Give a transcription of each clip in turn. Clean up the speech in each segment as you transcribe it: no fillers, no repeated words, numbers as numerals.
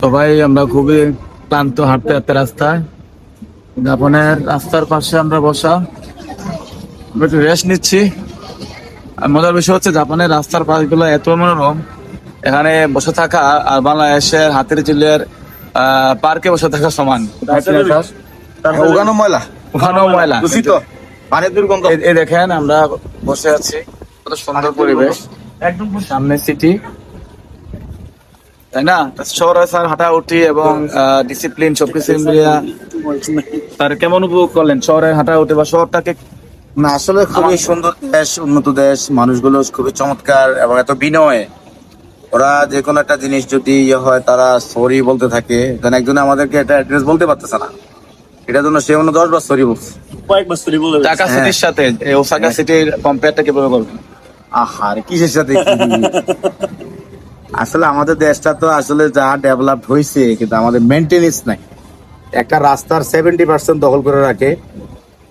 সবাই আমরা খুবই ক্লান্ত হাঁটতে হাঁটতে রাস্তায়। জাপানের রাস্তার পাশে আমরা বসা, আমরা একটু রেস্ট নিচ্ছি। আর মজার বিষয় হচ্ছে জাপানের রাস্তার পাশগুলো এত মনোরম, এখানে বসে থাকা আর বাংলাদেশের হাতের চিলের পার্কে বসে থাকা সমান। ওখানেও ময়লা, ওখানেও ময়লা, দূষিত পানির দুর্গন্ধ। এই দেখেন আমরা বসে আছি, কত সুন্দর পরিবেশ, একদম সামনে সিটি, তাই না? শহরে স্যার হাঁটা উঠি এবং ডিসিপ্লিন সবকিছু মিলিয়ে স্যার কেমন উপভোগ করলেন শহরে হাঁটা উঠি বা শহরটাকে? না আসলে খুবই সুন্দর দেশ, উন্নত দেশ, মানুষগুলো খুবই চমৎকার এবং এত বিনয়। ওরা যে কোনো একটা জিনিস যদি ইয়ে হয় তারা সরি বলতে থাকে। কারণ একজনে আমাদেরকে একটা অ্যাড্রেস বলতে পারতেছে না, এটার জন্য সে অন্য 10 বার সরি বলছে। ঢাকা সিটির সাথে এই ওসাকা সিটির কম্পেয়ারটা কিভাবে করবেন? আহারে কিসের সাথে কি? আসলে আমাদের দেশটা তো আসলে যা ডেভেলপ হয়েছে, কিন্তু আমাদের মেনটেনেন্স নাই। একটা রাস্তার 70% দখল করে রাখে,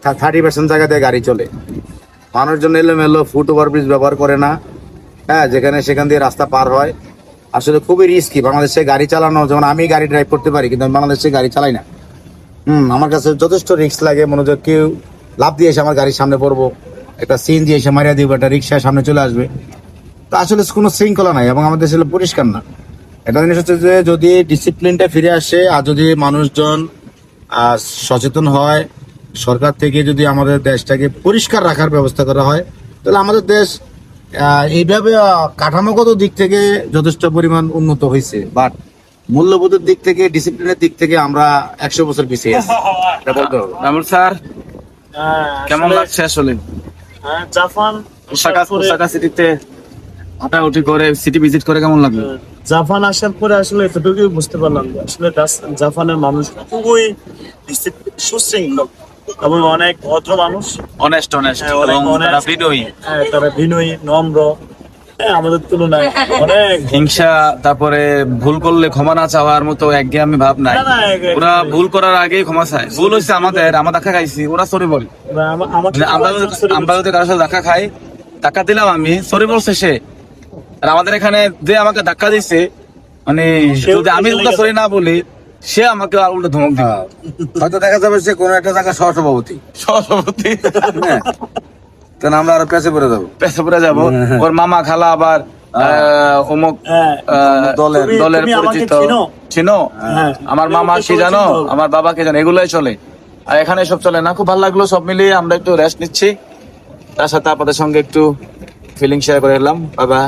30% জায়গাতে গাড়ি চলে। মানুষজন এলোমেলো ফুট ওভারব্রিজ ব্যবহার করে না, হ্যাঁ, যেখানে সেখান দিয়ে রাস্তা পার হয়। আসলে খুবই রিস্কি বাংলাদেশে গাড়ি চালানো। যেমন আমি গাড়ি ড্রাইভ করতে পারি, কিন্তু আমি বাংলাদেশে গাড়ি চালাই না। আমার কাছে যথেষ্ট রিস্ক লাগে। মনোযোগ কেউ লাভ দিয়ে এসে আমার গাড়ির সামনে পড়বো, একটা সিএনজি এসে মারিয়া দিব, একটা রিক্সা সামনে চলে আসবে। তো আসলে কোনো শৃঙ্খলা নাই এবং আমাদের দেশে পরিষ্কার না। এটা জিনিস হচ্ছে যে যদি ডিসিপ্লিনটা ফিরে আসে আর যদি মানুষজন সচেতন হয়, সরকার থেকে যদি আমাদের দেশটাকে পরিষ্কার রাখার ব্যবস্থা করা হয়, তাহলে আমাদের দেশ এইভাবে কাঠামোগত দিক থেকে যথেষ্ট পরিমাণ উন্নত হয়েছে। বাট মূল্যবোধের দিক থেকে, ডিসিপ্লিনের দিক থেকে আমরা 100 বছর পিছিয়ে আছি, এটা বলতে হবে। রামুল স্যার কেমন লাগছে আসলে জাপান ওসাকা সিটিতে হাঁটাউটি করে, সিটি ভিজিট করে কেমন লাগলো? জাপান আসার পরে আসলে এতটুকুই বুঝতে পারলাম যে আসলে জাপানের মানুষ খুবই সুশৃঙ্খল এবং অনেক ভদ্র মানুষ, অনেস্ট হ্যাঁ, এবং অনেক তারা বিনয়ী। হ্যাঁ, তারা বিনয়ী, নম্র। হ্যাঁ, আমাদের তুলনায় অনেক হিংসা, তারপরে ভুল করলে ক্ষমা না চাওয়ার মতো একঘেয়েমি ভাব নাই। না, না, ওরা ভুল করার আগেই ক্ষমা চায়। ভুল হচ্ছে আমাদের, আমরা ধাক্কা খাইছি, ওরা সরি বলে। আমাকে আমরা যদি কারোর সাথে ধাক্কা খাই, ধাক্কা দিলাম আমি, সরি বলছে সে। আর আমাদের এখানে যে আমাকে ধাক্কা দিচ্ছে, মানে যদি আমি সরি না বলি, সে আমাকে আর উল্টো ধমক দিবে। হয়তো দেখা যাবে সে কোনো একটা জায়গায় সহসভাপতি, হ্যাঁ, তাহলে আমরা আরো পেছে পড়ে যাবো। পেছে পড়ে যাবো। ওর মামা খালা আবার অমুক দলের পরিচিত চিনো, আমার মামা কি জানো, আমার বাবা কে জানো, এগুলোই চলে। আর এখানে সব চলে না। খুব ভালো লাগলো, সব মিলিয়ে আমরা একটু রেস্ট নিচ্ছি, তার সাথে আপনাদের সঙ্গে একটু ফিলিং শেয়ার করে এলাম। বাবা।